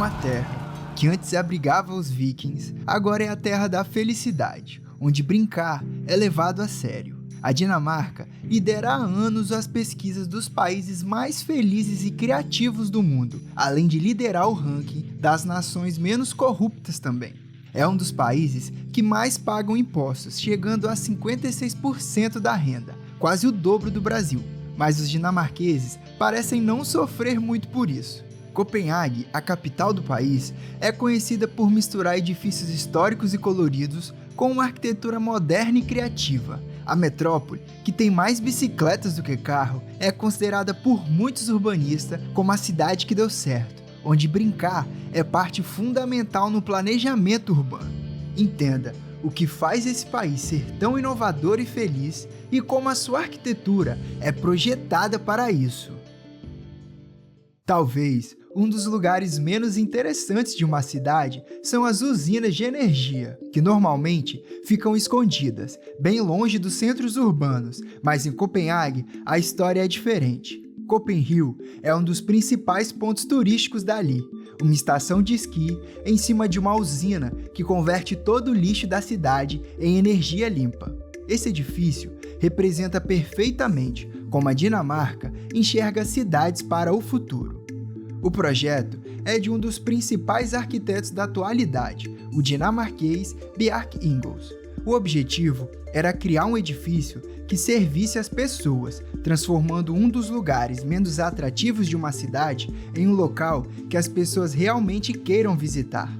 Uma terra que antes abrigava os vikings, agora é a terra da felicidade, onde brincar é levado a sério. A Dinamarca lidera há anos as pesquisas dos países mais felizes e criativos do mundo, além de liderar o ranking das nações menos corruptas também. É um dos países que mais pagam impostos, chegando a 56% da renda, quase o dobro do Brasil. Mas os dinamarqueses parecem não sofrer muito por isso. Copenhague, a capital do país, é conhecida por misturar edifícios históricos e coloridos com uma arquitetura moderna e criativa. A metrópole, que tem mais bicicletas do que carro, é considerada por muitos urbanistas como a cidade que deu certo, onde brincar é parte fundamental no planejamento urbano. Entenda o que faz esse país ser tão inovador e feliz e como a sua arquitetura é projetada para isso. Talvez um dos lugares menos interessantes de uma cidade são as usinas de energia, que normalmente ficam escondidas, bem longe dos centros urbanos, mas em Copenhague a história é diferente. Copenhill é um dos principais pontos turísticos dali, uma estação de esqui em cima de uma usina que converte todo o lixo da cidade em energia limpa. Esse edifício representa perfeitamente como a Dinamarca enxerga cidades para o futuro. O projeto é de um dos principais arquitetos da atualidade, o dinamarquês Bjarke Ingels. O objetivo era criar um edifício que servisse às pessoas, transformando um dos lugares menos atrativos de uma cidade em um local que as pessoas realmente queiram visitar.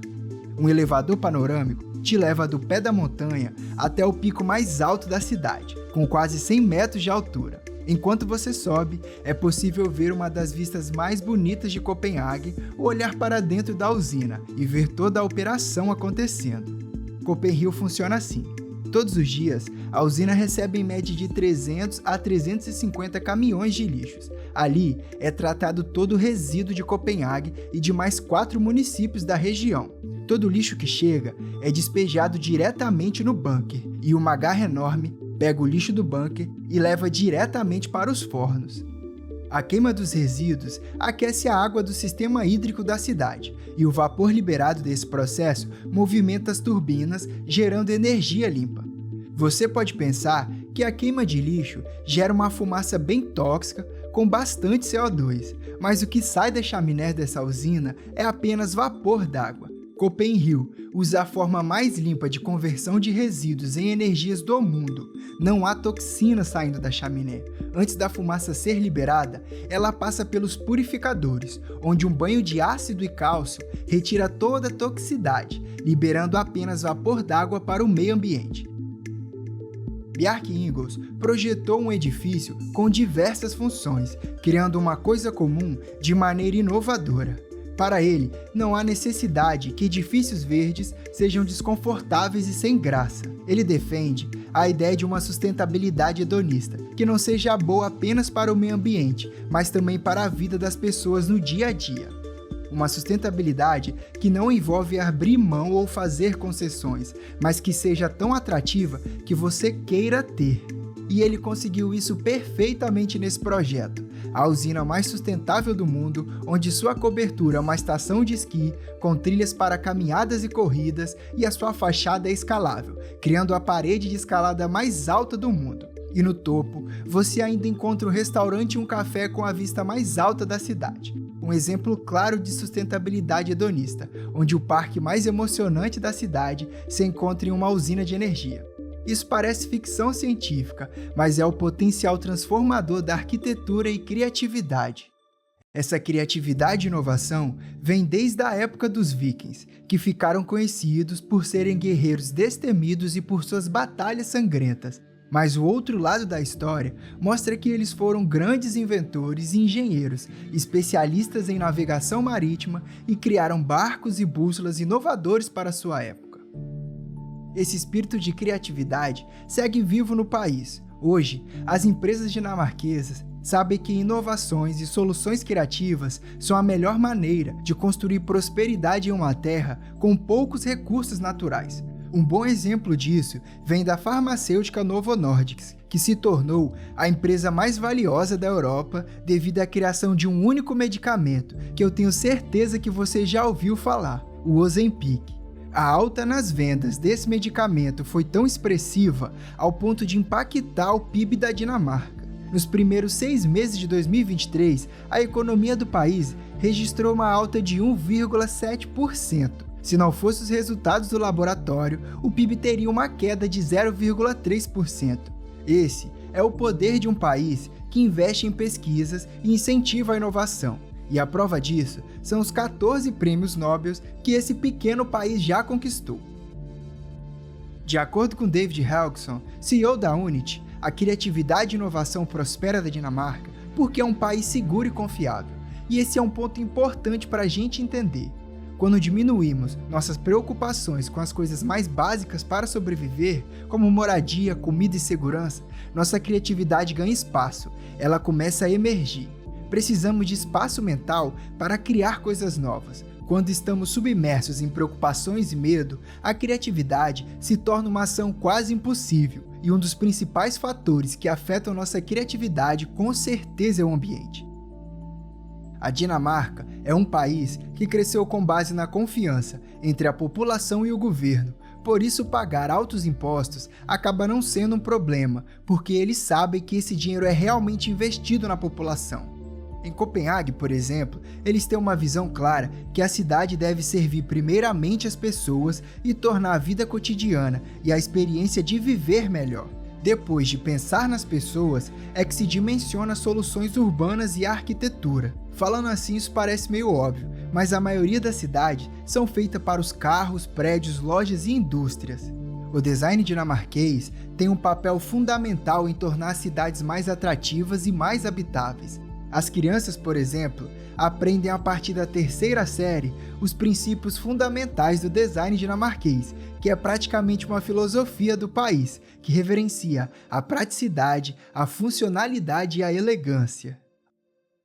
Um elevador panorâmico te leva do pé da montanha até o pico mais alto da cidade, com quase 100 metros de altura. Enquanto você sobe, é possível ver uma das vistas mais bonitas de Copenhague ou olhar para dentro da usina e ver toda a operação acontecendo. Copenhill funciona assim. Todos os dias, a usina recebe em média de 300 a 350 caminhões de lixos. Ali é tratado todo o resíduo de Copenhague e de mais 4 municípios da região. Todo o lixo que chega é despejado diretamente no bunker e uma garra enorme pega o lixo do bunker e leva diretamente para os fornos. A queima dos resíduos aquece a água do sistema hídrico da cidade, e o vapor liberado desse processo movimenta as turbinas, gerando energia limpa. Você pode pensar que a queima de lixo gera uma fumaça bem tóxica, com bastante CO2, mas o que sai da chaminé dessa usina é apenas vapor d'água. Copenhill usa a forma mais limpa de conversão de resíduos em energias do mundo. Não há toxina saindo da chaminé. Antes da fumaça ser liberada, ela passa pelos purificadores, onde um banho de ácido e cálcio retira toda a toxicidade, liberando apenas vapor d'água para o meio ambiente. Bjarke Ingels projetou um edifício com diversas funções, criando uma coisa comum de maneira inovadora. Para ele, não há necessidade que edifícios verdes sejam desconfortáveis e sem graça. Ele defende a ideia de uma sustentabilidade hedonista, que não seja boa apenas para o meio ambiente, mas também para a vida das pessoas no dia a dia. Uma sustentabilidade que não envolve abrir mão ou fazer concessões, mas que seja tão atrativa que você queira ter. E ele conseguiu isso perfeitamente nesse projeto, a usina mais sustentável do mundo, onde sua cobertura é uma estação de esqui, com trilhas para caminhadas e corridas, e a sua fachada é escalável, criando a parede de escalada mais alta do mundo. E no topo, você ainda encontra um restaurante e um café com a vista mais alta da cidade. Um exemplo claro de sustentabilidade hedonista, onde o parque mais emocionante da cidade se encontra em uma usina de energia. Isso parece ficção científica, mas é o potencial transformador da arquitetura e criatividade. Essa criatividade e inovação vem desde a época dos vikings, que ficaram conhecidos por serem guerreiros destemidos e por suas batalhas sangrentas. Mas o outro lado da história mostra que eles foram grandes inventores e engenheiros, especialistas em navegação marítima e criaram barcos e bússolas inovadores para sua época. Esse espírito de criatividade segue vivo no país. Hoje, as empresas dinamarquesas sabem que inovações e soluções criativas são a melhor maneira de construir prosperidade em uma terra com poucos recursos naturais. Um bom exemplo disso vem da farmacêutica Novo Nordisk, que se tornou a empresa mais valiosa da Europa devido à criação de um único medicamento, que eu tenho certeza que você já ouviu falar, o Ozempic. A alta nas vendas desse medicamento foi tão expressiva ao ponto de impactar o PIB da Dinamarca. Nos primeiros 6 meses de 2023, a economia do país registrou uma alta de 1,7%. Se não fossem os resultados do laboratório, o PIB teria uma queda de 0,3%. Esse é o poder de um país que investe em pesquisas e incentiva a inovação. E a prova disso são os 14 prêmios Nobel que esse pequeno país já conquistou. De acordo com David Helgson, CEO da Unity, a criatividade e inovação prospera da Dinamarca porque é um país seguro e confiável. E esse é um ponto importante para a gente entender. Quando diminuímos nossas preocupações com as coisas mais básicas para sobreviver, como moradia, comida e segurança, nossa criatividade ganha espaço, ela começa a emergir. Precisamos de espaço mental para criar coisas novas. Quando estamos submersos em preocupações e medo, a criatividade se torna uma ação quase impossível, e um dos principais fatores que afetam nossa criatividade com certeza é o ambiente. A Dinamarca é um país que cresceu com base na confiança entre a população e o governo. Por isso, pagar altos impostos acaba não sendo um problema, porque eles sabem que esse dinheiro é realmente investido na população. Em Copenhague, por exemplo, eles têm uma visão clara que a cidade deve servir primeiramente as pessoas e tornar a vida cotidiana e a experiência de viver melhor. Depois de pensar nas pessoas, é que se dimensiona soluções urbanas e arquitetura. Falando assim, isso parece meio óbvio, mas a maioria das cidades são feitas para os carros, prédios, lojas e indústrias. O design dinamarquês tem um papel fundamental em tornar as cidades mais atrativas e mais habitáveis. As crianças, por exemplo, aprendem a partir da 3ª série os princípios fundamentais do design dinamarquês, que é praticamente uma filosofia do país, que reverencia a praticidade, a funcionalidade e a elegância.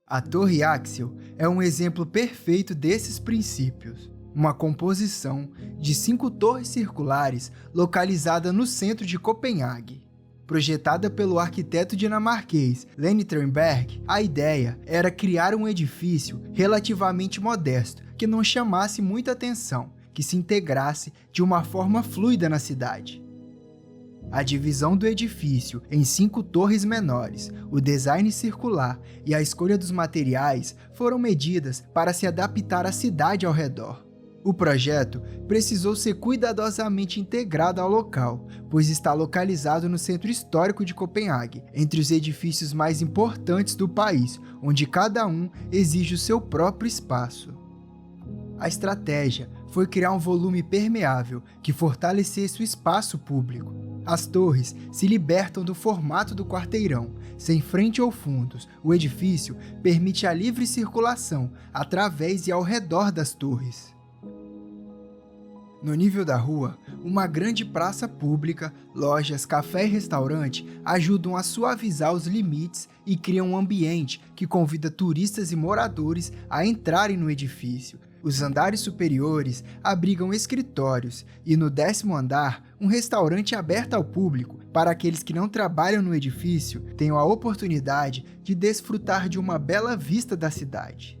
A Torre Axel é um exemplo perfeito desses princípios. Uma composição de 5 torres circulares localizada no centro de Copenhague. Projetada pelo arquiteto dinamarquês Lene Trenberg, a ideia era criar um edifício relativamente modesto, que não chamasse muita atenção, que se integrasse de uma forma fluida na cidade. A divisão do edifício em 5 torres menores, o design circular e a escolha dos materiais foram medidas para se adaptar à cidade ao redor. O projeto precisou ser cuidadosamente integrado ao local, pois está localizado no centro histórico de Copenhague, entre os edifícios mais importantes do país, onde cada um exige o seu próprio espaço. A estratégia foi criar um volume permeável que fortalecesse o espaço público. As torres se libertam do formato do quarteirão, sem frente ou fundos. O edifício permite a livre circulação através e ao redor das torres. No nível da rua, uma grande praça pública, lojas, café e restaurante ajudam a suavizar os limites e criam um ambiente que convida turistas e moradores a entrarem no edifício. Os andares superiores abrigam escritórios e no 10º andar, um restaurante aberto ao público para aqueles que não trabalham no edifício tenham a oportunidade de desfrutar de uma bela vista da cidade.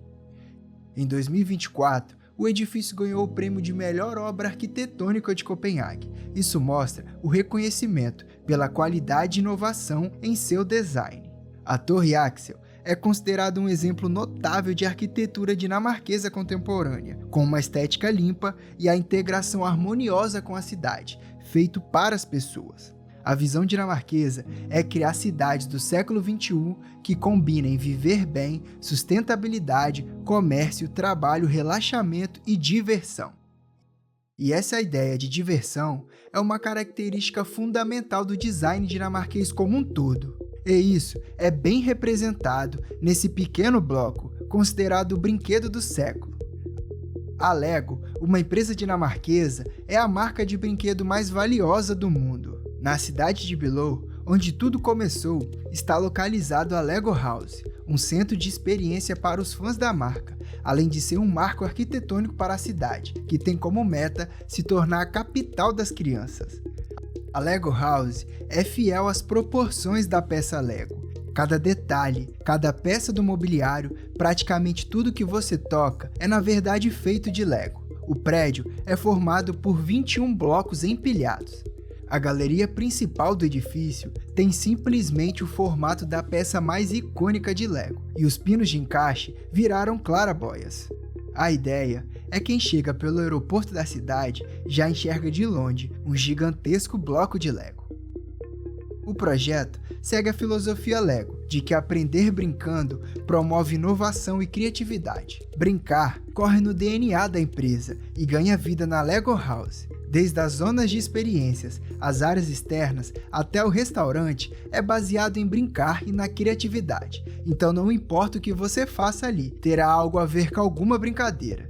Em 2024, o edifício ganhou o prêmio de melhor obra arquitetônica de Copenhague. Isso mostra o reconhecimento pela qualidade e inovação em seu design. A Torre Axel é considerada um exemplo notável de arquitetura dinamarquesa contemporânea, com uma estética limpa e a integração harmoniosa com a cidade, feito para as pessoas. A visão dinamarquesa é criar cidades do século XXI que combinem viver bem, sustentabilidade, comércio, trabalho, relaxamento e diversão. E essa ideia de diversão é uma característica fundamental do design dinamarquês como um todo. E isso é bem representado nesse pequeno bloco, considerado o brinquedo do século. A Lego, uma empresa dinamarquesa, é a marca de brinquedo mais valiosa do mundo. Na cidade de Below, onde tudo começou, está localizado a Lego House, um centro de experiência para os fãs da marca. além de ser um marco arquitetônico para a cidade, que tem como meta se tornar a capital das crianças. A Lego House é fiel às proporções da peça Lego. Cada detalhe, cada peça do mobiliário, praticamente tudo que você toca é na verdade feito de Lego. O prédio é formado por 21 blocos empilhados. A galeria principal do edifício tem simplesmente o formato da peça mais icônica de Lego, e os pinos de encaixe viraram claraboias. A ideia é que quem chega pelo aeroporto da cidade já enxerga de longe um gigantesco bloco de Lego. O projeto segue a filosofia Lego, de que aprender brincando promove inovação e criatividade. Brincar corre no DNA da empresa e ganha vida na Lego House. Desde as zonas de experiências, as áreas externas, até o restaurante, é baseado em brincar e na criatividade. Então não importa o que você faça ali, terá algo a ver com alguma brincadeira.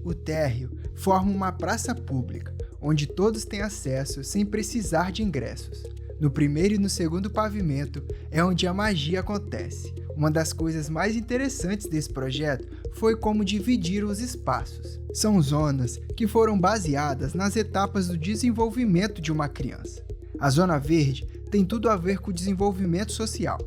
O térreo forma uma praça pública, onde todos têm acesso sem precisar de ingressos. No primeiro e no segundo pavimento é onde a magia acontece. Uma das coisas mais interessantes desse projeto foi como dividir os espaços. São zonas que foram baseadas nas etapas do desenvolvimento de uma criança. A zona verde tem tudo a ver com o desenvolvimento social.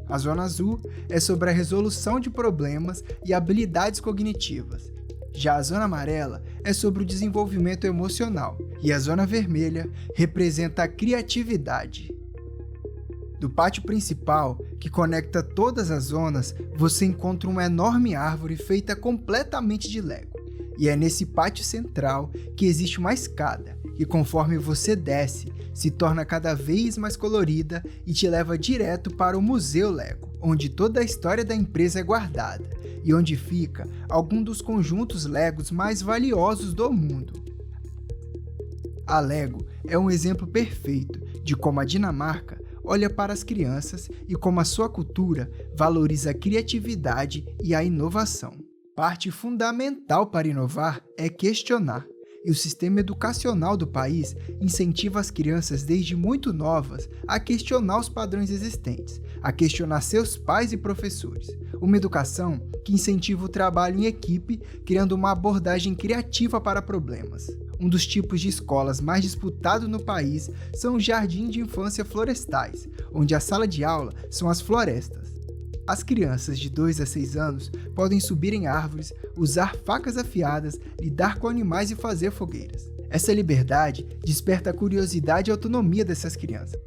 A zona azul é sobre a resolução de problemas e habilidades cognitivas. Já a zona amarela é sobre o desenvolvimento emocional e a zona vermelha representa a criatividade. Do pátio principal, que conecta todas as zonas, você encontra uma enorme árvore feita completamente de Lego. E é nesse pátio central que existe uma escada, que conforme você desce, se torna cada vez mais colorida e te leva direto para o Museu Lego, onde toda a história da empresa é guardada e onde fica algum dos conjuntos Legos mais valiosos do mundo. A Lego é um exemplo perfeito de como a Dinamarca olha para as crianças e como a sua cultura valoriza a criatividade e a inovação. Parte fundamental para inovar é questionar, e o sistema educacional do país incentiva as crianças desde muito novas a questionar os padrões existentes, a questionar seus pais e professores. Uma educação que incentiva o trabalho em equipe, criando uma abordagem criativa para problemas. Um dos tipos de escolas mais disputados no país são os jardins de infância florestais, onde a sala de aula são as florestas. As crianças de 2 a 6 anos podem subir em árvores, usar facas afiadas, lidar com animais e fazer fogueiras. Essa liberdade desperta a curiosidade e autonomia dessas crianças.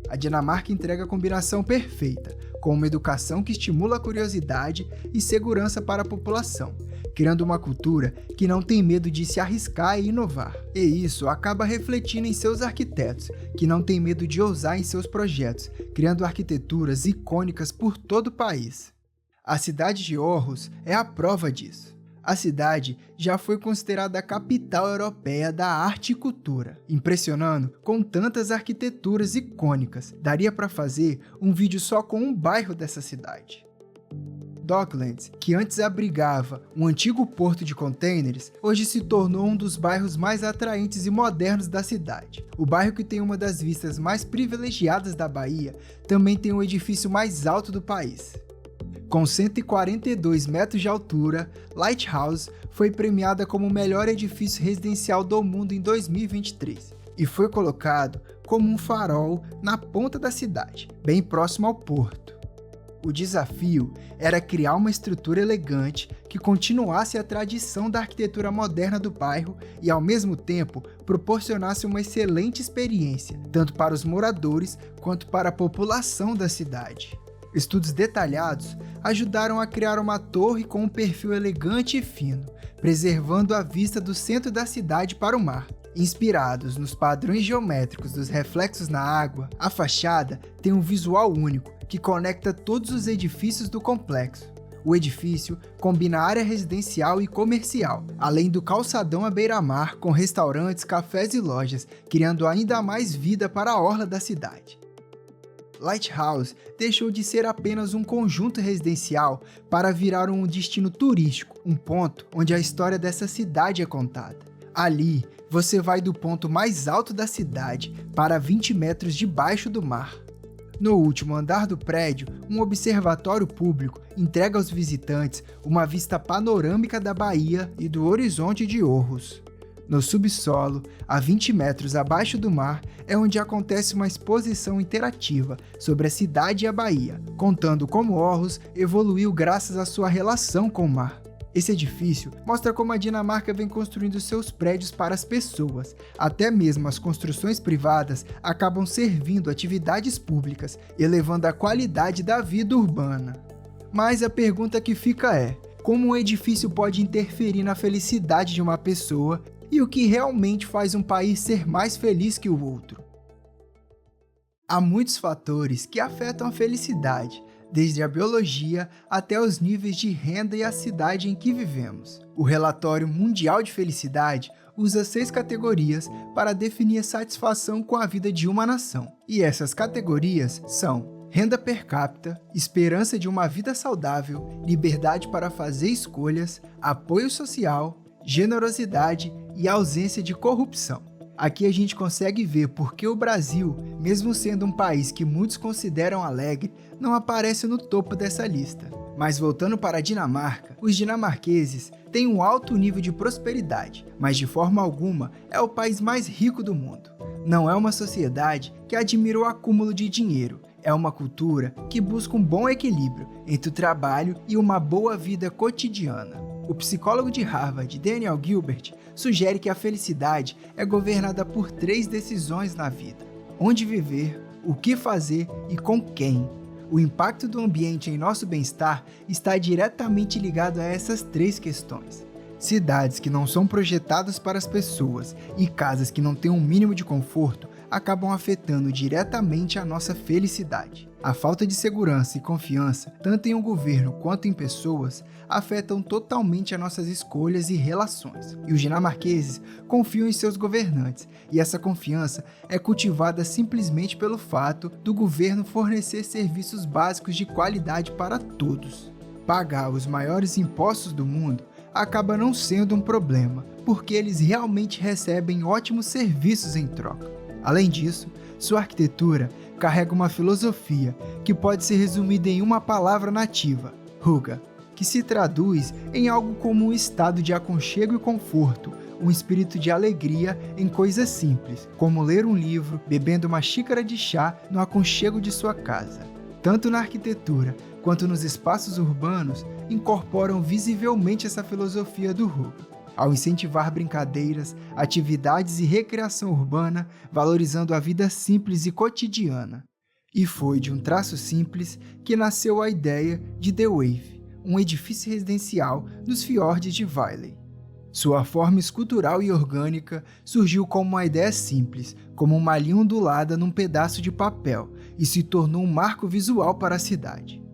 A Dinamarca entrega a combinação perfeita, com uma educação que estimula a curiosidade e segurança para a população, criando uma cultura que não tem medo de se arriscar e inovar. E isso acaba refletindo em seus arquitetos, que não têm medo de ousar em seus projetos, criando arquiteturas icônicas por todo o país. A cidade de Aarhus é a prova disso. A cidade já foi considerada a capital europeia da arte e cultura, impressionando com tantas arquiteturas icônicas. Daria para fazer um vídeo só com um bairro dessa cidade. Docklands, que antes abrigava um antigo porto de contêineres, hoje se tornou um dos bairros mais atraentes e modernos da cidade. O bairro, que tem uma das vistas mais privilegiadas da Bahia, também tem o edifício mais alto do país. Com 142 metros de altura, Lighthouse foi premiada como o melhor edifício residencial do mundo em 2023 e foi colocado como um farol na ponta da cidade, bem próximo ao porto. O desafio era criar uma estrutura elegante que continuasse a tradição da arquitetura moderna do bairro e, ao mesmo tempo, proporcionasse uma excelente experiência, tanto para os moradores quanto para a população da cidade. Estudos detalhados ajudaram a criar uma torre com um perfil elegante e fino, preservando a vista do centro da cidade para o mar. Inspirados nos padrões geométricos dos reflexos na água, a fachada tem um visual único que conecta todos os edifícios do complexo. O edifício combina área residencial e comercial, além do calçadão à beira-mar com restaurantes, cafés e lojas, criando ainda mais vida para a orla da cidade. Lighthouse deixou de ser apenas um conjunto residencial para virar um destino turístico, um ponto onde a história dessa cidade é contada. Ali, você vai do ponto mais alto da cidade para 20 metros debaixo do mar. No último andar do prédio, um observatório público entrega aos visitantes uma vista panorâmica da baía e do horizonte de Aarhus. No subsolo, a 20 metros abaixo do mar, é onde acontece uma exposição interativa sobre a cidade e a baía, contando como Aarhus evoluiu graças à sua relação com o mar. Esse edifício mostra como a Dinamarca vem construindo seus prédios para as pessoas. Até mesmo as construções privadas acabam servindo atividades públicas, elevando a qualidade da vida urbana. Mas a pergunta que fica é: como um edifício pode interferir na felicidade de uma pessoa e o que realmente faz um país ser mais feliz que o outro? Há muitos fatores que afetam a felicidade, desde a biologia até os níveis de renda e a cidade em que vivemos. O Relatório Mundial de Felicidade usa 6 categorias para definir a satisfação com a vida de uma nação. E essas categorias são renda per capita, esperança de uma vida saudável, liberdade para fazer escolhas, apoio social, generosidade e ausência de corrupção. Aqui a gente consegue ver porque o Brasil, mesmo sendo um país que muitos consideram alegre, não aparece no topo dessa lista. Mas voltando para a Dinamarca, os dinamarqueses têm um alto nível de prosperidade, mas de forma alguma é o país mais rico do mundo. Não é uma sociedade que admira o acúmulo de dinheiro, é uma cultura que busca um bom equilíbrio entre o trabalho e uma boa vida cotidiana. O psicólogo de Harvard, Daniel Gilbert, sugere que a felicidade é governada por 3 decisões na vida: onde viver, o que fazer e com quem. O impacto do ambiente em nosso bem-estar está diretamente ligado a essas 3 questões. Cidades que não são projetadas para as pessoas e casas que não têm um mínimo de conforto acabam afetando diretamente a nossa felicidade. A falta de segurança e confiança, tanto em um governo quanto em pessoas, afetam totalmente as nossas escolhas e relações. E os dinamarqueses confiam em seus governantes, e essa confiança é cultivada simplesmente pelo fato do governo fornecer serviços básicos de qualidade para todos. Pagar os maiores impostos do mundo acaba não sendo um problema, porque eles realmente recebem ótimos serviços em troca. Além disso, sua arquitetura carrega uma filosofia que pode ser resumida em uma palavra nativa, Hygge, que se traduz em algo como um estado de aconchego e conforto, um espírito de alegria em coisas simples, como ler um livro, bebendo uma xícara de chá no aconchego de sua casa. Tanto na arquitetura quanto nos espaços urbanos, incorporam visivelmente essa filosofia do Hygge, ao incentivar brincadeiras, atividades e recreação urbana, valorizando a vida simples e cotidiana. E foi de um traço simples que nasceu a ideia de The Wave, um edifício residencial nos fiordes de Vejle. Sua forma escultural e orgânica surgiu como uma ideia simples, como uma linha ondulada num pedaço de papel, e se tornou um marco visual para a cidade.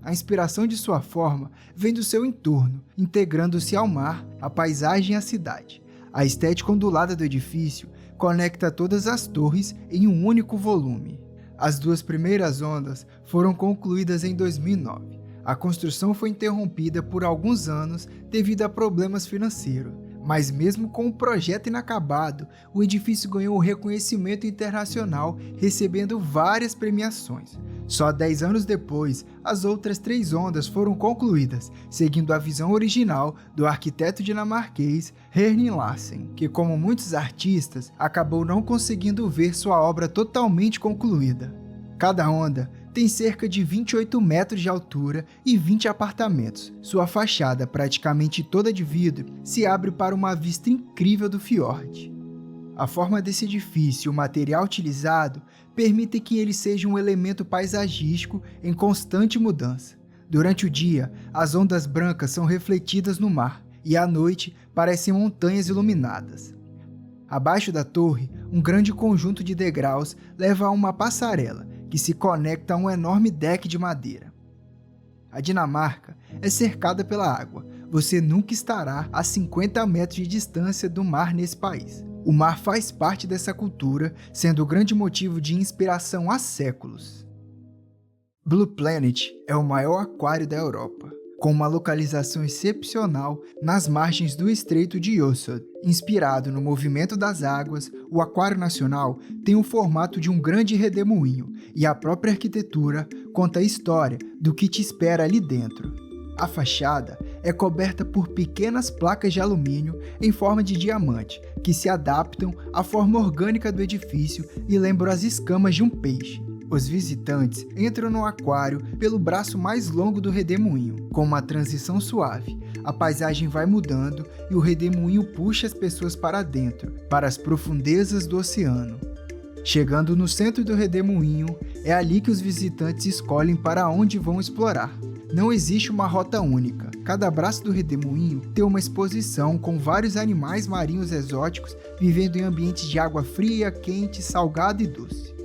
A inspiração de sua forma vem do seu entorno, integrando-se ao mar, à paisagem e à cidade. A estética ondulada do edifício conecta todas as torres em um único volume. As 2 primeiras ondas foram concluídas em 2009. A construção foi interrompida por alguns anos devido a problemas financeiros, mas mesmo com o projeto inacabado, o edifício ganhou reconhecimento internacional, recebendo várias premiações. Só 10 anos depois, as outras 3 ondas foram concluídas, seguindo a visão original do arquiteto dinamarquês Henrik Larsen, que, como muitos artistas, acabou não conseguindo ver sua obra totalmente concluída. Cada onda tem cerca de 28 metros de altura e 20 apartamentos. Sua fachada, praticamente toda de vidro, se abre para uma vista incrível do fiord. A forma desse edifício e o material utilizado permitem que ele seja um elemento paisagístico em constante mudança. Durante o dia, as ondas brancas são refletidas no mar e à noite parecem montanhas iluminadas. Abaixo da torre, um grande conjunto de degraus leva a uma passarela que se conecta a um enorme deck de madeira. A Dinamarca é cercada pela água. Você nunca estará a 50 metros de distância do mar nesse país. O mar faz parte dessa cultura, sendo o grande motivo de inspiração há séculos. Blue Planet é o maior aquário da Europa. com uma localização excepcional nas margens do Estreito de Ossot. Inspirado no movimento das águas, o Aquário Nacional tem o formato de um grande redemoinho e a própria arquitetura conta a história do que te espera ali dentro. A fachada é coberta por pequenas placas de alumínio em forma de diamante, que se adaptam à forma orgânica do edifício e lembram as escamas de um peixe. Os visitantes entram no aquário pelo braço mais longo do redemoinho. Com uma transição suave, a paisagem vai mudando e o redemoinho puxa as pessoas para dentro, para as profundezas do oceano. Chegando no centro do redemoinho, é ali que os visitantes escolhem para onde vão explorar. Não existe uma rota única. Cada braço do redemoinho tem uma exposição com vários animais marinhos exóticos vivendo em ambientes de água fria, quente, salgada e doce.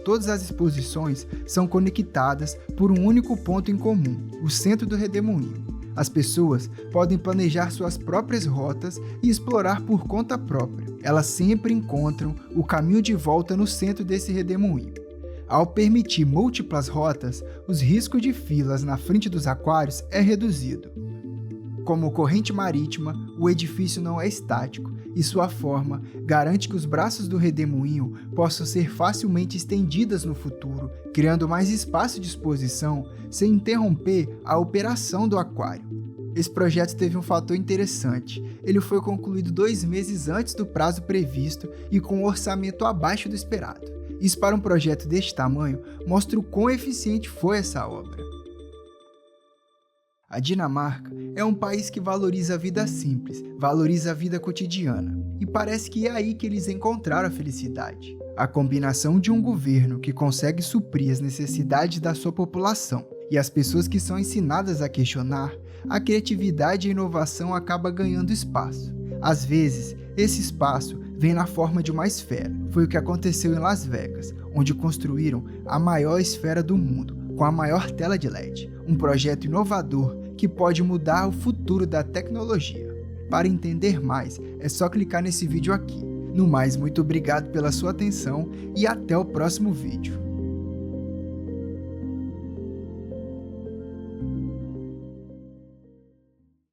Todas as exposições são conectadas por um único ponto em comum, o centro do redemoinho. As pessoas podem planejar suas próprias rotas e explorar por conta própria. Elas sempre encontram o caminho de volta no centro desse redemoinho. Ao permitir múltiplas rotas, os riscos de filas na frente dos aquários é reduzido. Como corrente marítima, o edifício não é estático e sua forma garante que os braços do redemoinho possam ser facilmente estendidas no futuro, criando mais espaço de exposição sem interromper a operação do aquário. Esse projeto teve um fator interessante. Ele foi concluído 2 meses antes do prazo previsto e com um orçamento abaixo do esperado. Isso, para um projeto deste tamanho, mostra o quão eficiente foi essa obra. A Dinamarca é um país que valoriza a vida simples, valoriza a vida cotidiana, e parece que é aí que eles encontraram a felicidade. A combinação de um governo que consegue suprir as necessidades da sua população e as pessoas que são ensinadas a questionar, a criatividade e a inovação acaba ganhando espaço. Às vezes, esse espaço vem na forma de uma esfera. Foi o que aconteceu em Las Vegas, onde construíram a maior esfera do mundo, com a maior tela de LED, um projeto inovador que pode mudar o futuro da tecnologia. Para entender mais, é só clicar nesse vídeo aqui. No mais, muito obrigado pela sua atenção e até o próximo vídeo.